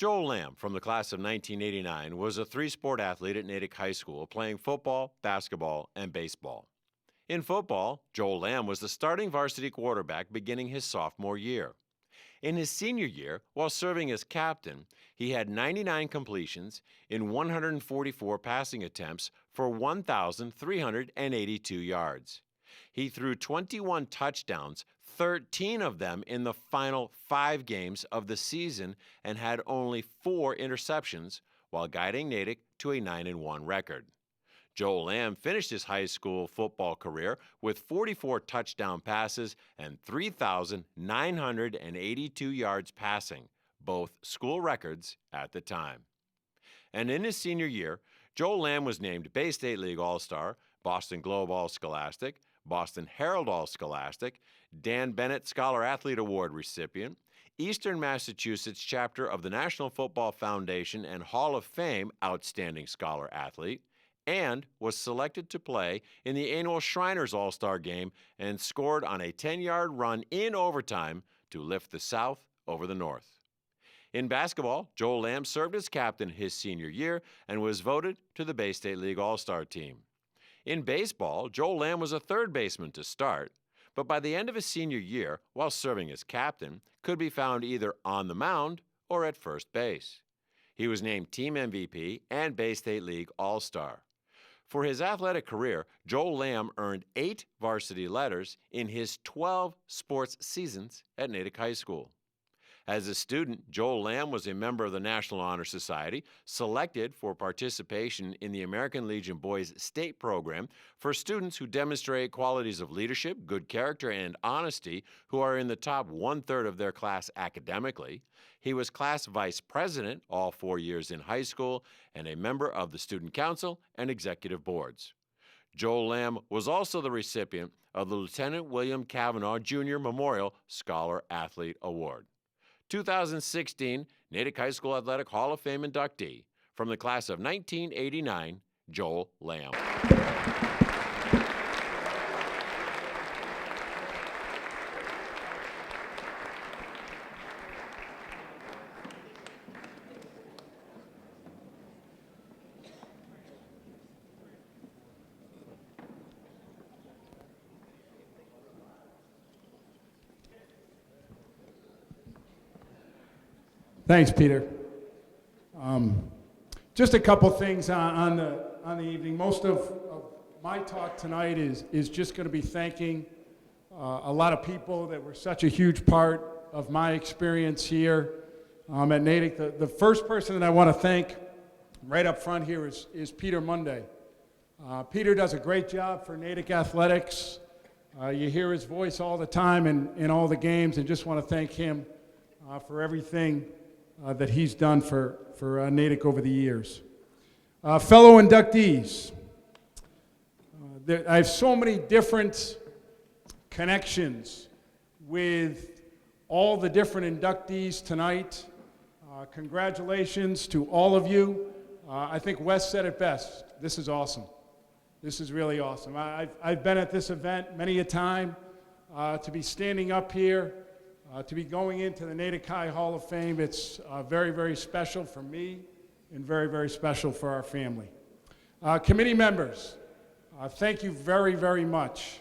Joel Lamb, from the class of 1989, was a three-sport athlete at Natick High School, playing football, basketball, and baseball. In football, Joel Lamb was the starting varsity quarterback beginning his sophomore year. In his senior year, while serving as captain, he had 99 completions in 144 passing attempts for 1,382 yards. He threw 21 touchdowns, 13 of them in the final 5 games of the season, and had only 4 interceptions, while guiding Natick to a 9-1 record. Joel Lamb finished his high school football career with 44 touchdown passes and 3,982 yards passing, both school records at the time. And in his senior year, Joel Lamb was named Bay State League All-Star, Boston Globe All-Scholastic, Boston Herald All-Scholastic, Dan Bennett Scholar-Athlete Award recipient, Eastern Massachusetts chapter of the National Football Foundation and Hall of Fame Outstanding Scholar-Athlete, and was selected to play in the annual Shriners All-Star Game and scored on a 10-yard run in overtime to lift the South over the North. In basketball, Joel Lamb served as captain his senior year and was voted to the Bay State League All-Star team. In baseball, Joel Lamb was a third baseman to start, but by the end of his senior year, while serving as captain, could be found either on the mound or at first base. He was named Team MVP and Bay State League All-Star. For his athletic career, Joel Lamb earned 8 varsity letters in his 12 sports seasons at Natick High School. As a student, Joel Lamb was a member of the National Honor Society, selected for participation in the American Legion Boys State Program for students who demonstrate qualities of leadership, good character, and honesty, who are in the top 1/3 of their class academically. He was class vice president all 4 years in high school and a member of the student council and executive boards. Joel Lamb was also the recipient of the Lieutenant William Cavanaugh Jr. Memorial Scholar Athlete Award. 2016 Natick High School Athletic Hall of Fame inductee, from the class of 1989, Joel Lamb. Thanks, Peter. Just a couple things on the evening. Most of my talk tonight is just going to be thanking a lot of people that were such a huge part of my experience here at Natick. The first person that I want to thank right up front here is Peter Monday. Peter does a great job for Natick Athletics. You hear his voice all the time in all the games, and just want to thank him for everything that he's done for Natick over the years. Fellow inductees, I have so many different connections with all the different inductees tonight. Congratulations to all of you. I think Wes said it best. This is awesome. This is really awesome. I've been at this event many a time. To be standing up here, to be going into the Natick High Hall of Fame, it's very, very special for me and very, very special for our family. Committee members, thank you very, very much.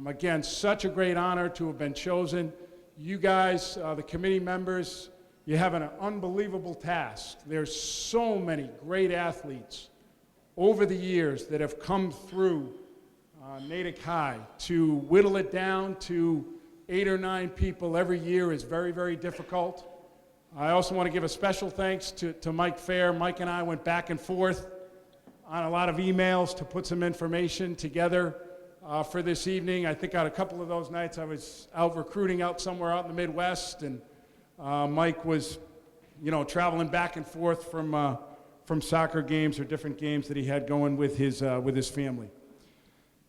Again, such a great honor to have been chosen. You guys, the committee members, you have an unbelievable task. There's so many great athletes over the years that have come through Natick High. To whittle it down to 8 or 9 people every year is very, very difficult. I also want to give a special thanks to Mike Fair. Mike and I went back and forth on a lot of emails to put some information together for this evening. I think on a couple of those nights I was out recruiting out somewhere out in the Midwest, and Mike was, traveling back and forth from soccer games or different games that he had going with his family.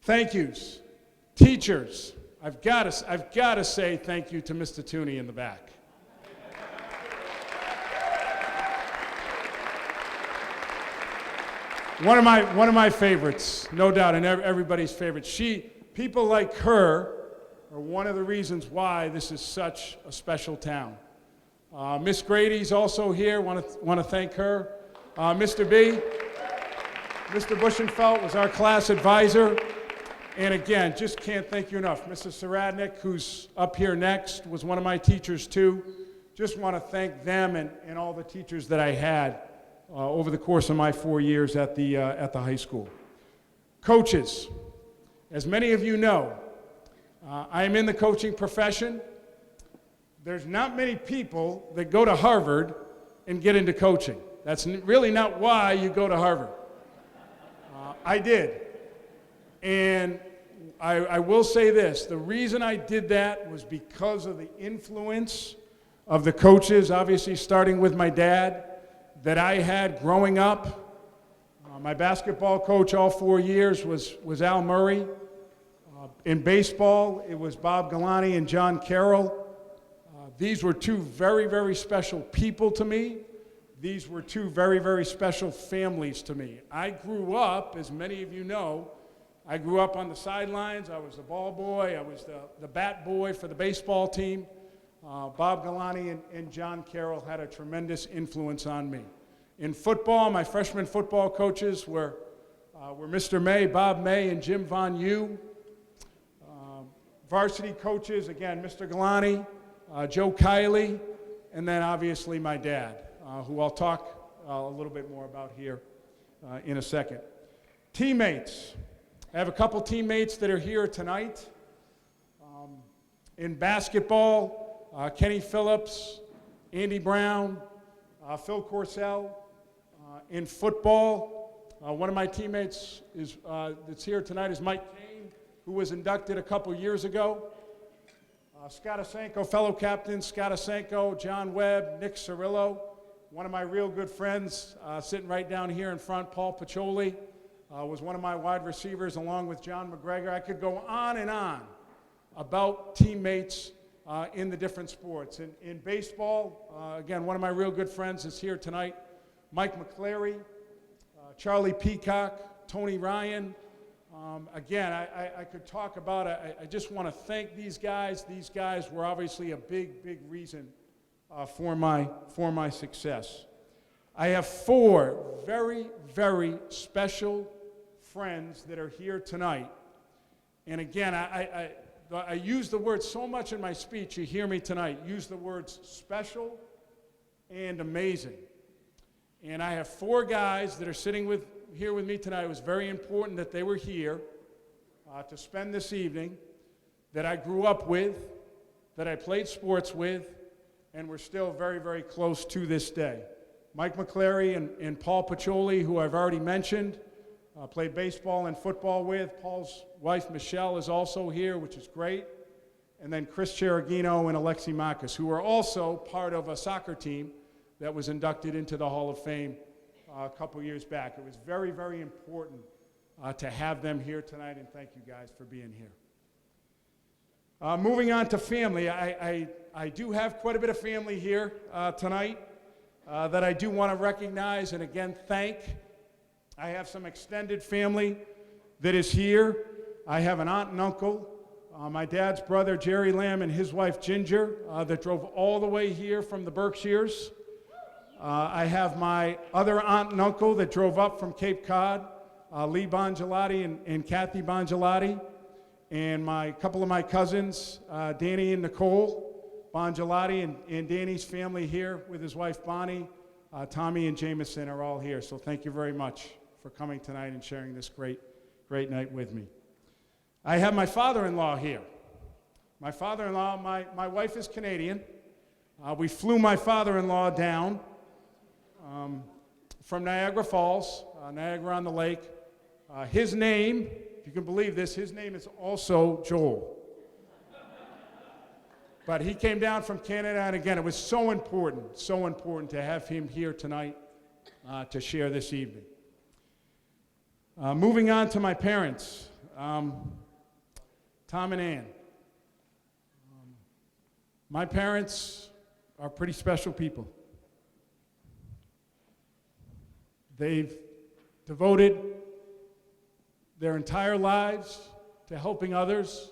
Thank yous. Teachers, I've got to say thank you to Mr. Tooney in the back. One of my favorites, no doubt, and everybody's favorite. People like her are one of the reasons why this is such a special town. Miss Grady's also here. Want to thank her. Mr. B, Mr. Bushenfeld was our class advisor. And again, just can't thank you enough. Mrs. Saradnik, who's up here next, was one of my teachers too. Just want to thank them and all the teachers that I had over the course of my 4 years at the high school. Coaches, as many of you know, I am in the coaching profession. There's not many people that go to Harvard and get into coaching. That's really not why you go to Harvard. I did. And I will say this, the reason I did that was because of the influence of the coaches, obviously starting with my dad, that I had growing up. My basketball coach all 4 years was Al Murray. In baseball, it was Bob Galani and John Carroll. These were two very, very special people to me. These were two very, very special families to me. I grew up, as many of you know, I grew up on the sidelines. I was the ball boy. I was the bat boy for the baseball team. Bob Galani and John Carroll had a tremendous influence on me. In football, my freshman football coaches were Mr. May, Bob May, and Jim Von Yu. Varsity coaches, again, Mr. Galani, Joe Kiley, and then obviously my dad, who I'll talk a little bit more about here in a second. Teammates. I have a couple teammates that are here tonight. In basketball, Kenny Phillips, Andy Brown, Phil Corsell. In football, one of my teammates that's here tonight is Mike Kane, who was inducted a couple years ago. Scott Asenko, fellow captains, Scott Asenko, John Webb, Nick Cirillo. One of my real good friends sitting right down here in front, Paul Pacholi, was one of my wide receivers along with John McGregor. I could go on and on about teammates in the different sports. In baseball, again, one of my real good friends is here tonight, Mike McCleary, Charlie Peacock, Tony Ryan. Again, I could talk about it. I just want to thank these guys. These guys were obviously a big, big reason for my success. I have 4 very, very special friends that are here tonight. And again, I use the word so much in my speech, you hear me tonight, use the words special and amazing. And I have 4 guys that are sitting here with me tonight. It was very important that they were here to spend this evening, that I grew up with, that I played sports with, and we're still very, very close to this day. Mike McCleary and Paul Pacholi, who I've already mentioned, played baseball and football with. Paul's wife, Michelle, is also here, which is great. And then Chris Cheragino and Alexi Makis, who are also part of a soccer team that was inducted into the Hall of Fame a couple years back. It was very, very important to have them here tonight, and thank you guys for being here. Moving on to family, I do have quite a bit of family here tonight that I do want to recognize and again thank. I have some extended family that is here. I have an aunt and uncle, my dad's brother Jerry Lamb and his wife Ginger that drove all the way here from the Berkshires. I have my other aunt and uncle that drove up from Cape Cod, Lee Bongelati and Kathy Bongelati, and a couple of my cousins, Danny and Nicole Bongelati, and Danny's family here with his wife Bonnie, Tommy and Jameson are all here. So thank you very much for coming tonight and sharing this great night with me. I have my father-in-law here. My father-in-law, my wife is Canadian. We flew my father-in-law down from Niagara Falls, Niagara-on-the-Lake. His name, if you can believe this, his name is also Joel. But he came down from Canada, and again, it was so important to have him here tonight to share this evening. Moving on to my parents, Tom and Ann. My parents are pretty special people. They've devoted their entire lives to helping others.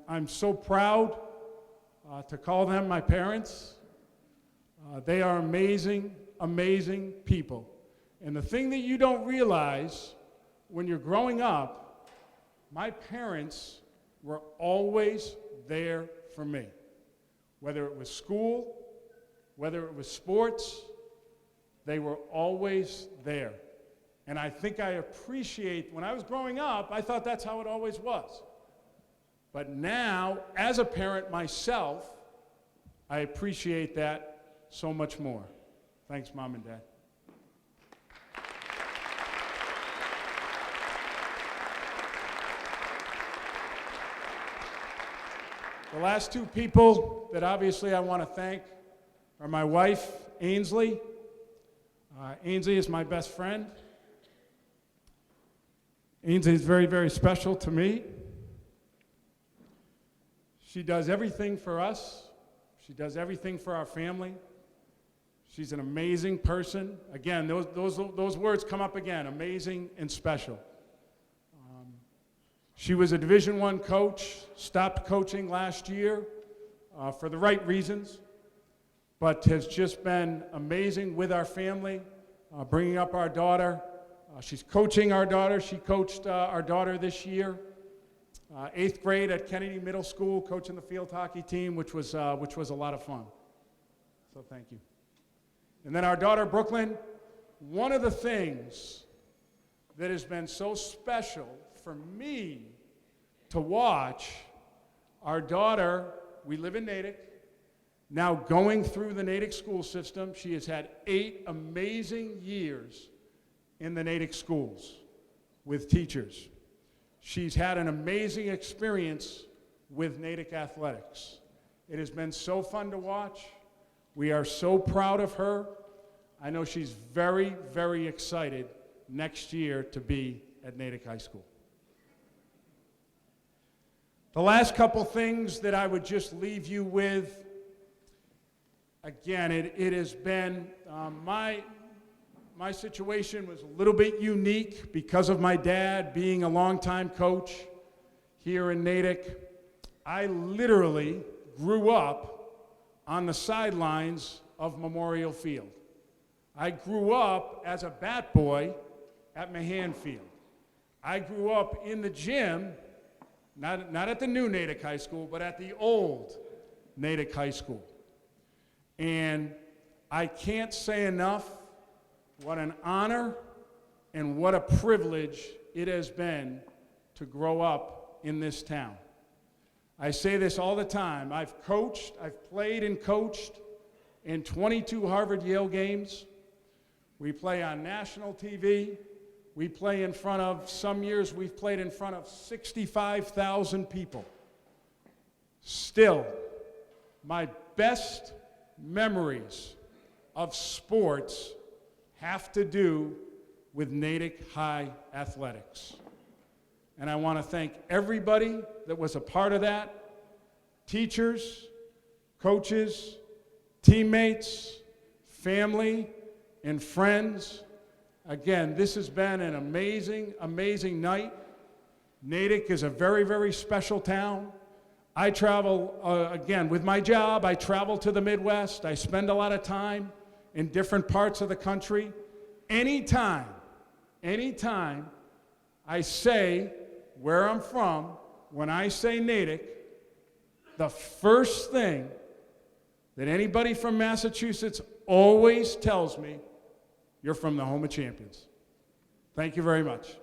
I'm so proud to call them my parents. They are amazing, amazing people. And the thing that you don't realize when you're growing up, my parents were always there for me. Whether it was school, whether it was sports, they were always there. And I think I appreciate, when I was growing up, I thought that's how it always was. But now, as a parent myself, I appreciate that so much more. Thanks, Mom and Dad. The last two people that obviously I want to thank are my wife, Ainsley. Ainsley is my best friend. Ainsley is very, very special to me. She does everything for us. She does everything for our family. She's an amazing person. Again, those words come up again, amazing and special. She was a Division I coach, stopped coaching last year for the right reasons, but has just been amazing with our family, bringing up our daughter. She's coaching our daughter. She coached our daughter this year, 8th grade at Kennedy Middle School, coaching the field hockey team, which was a lot of fun. So thank you. And then our daughter, Brooklyn, one of the things that has been so special for me to watch, our daughter, we live in Natick, now going through the Natick school system. She has had 8 amazing years in the Natick schools with teachers. She's had an amazing experience with Natick athletics. It has been so fun to watch. We are so proud of her. I know she's very, very excited next year to be at Natick High School. The last couple things that I would just leave you with, again, it has been, my situation was a little bit unique because of my dad being a longtime coach here in Natick. I literally grew up on the sidelines of Memorial Field. I grew up as a bat boy at Mahan Field. I grew up in the gym, not at the new Natick High School, but at the old Natick High School. And I can't say enough what an honor and what a privilege it has been to grow up in this town. I say this all the time. I've played and coached in 22 Harvard-Yale games. We play on national TV. We play in front of, some years we've played in front of 65,000 people. Still, my best memories of sports have to do with Natick High athletics. And I want to thank everybody that was a part of that, teachers, coaches, teammates, family, and friends. Again, this has been an amazing, amazing night. Natick is a very, very special town. I travel, again, with my job, I travel to the Midwest. I spend a lot of time in different parts of the country. Anytime I say where I'm from, when I say Natick, the first thing that anybody from Massachusetts always tells me, you're from the home of champions. Thank you very much.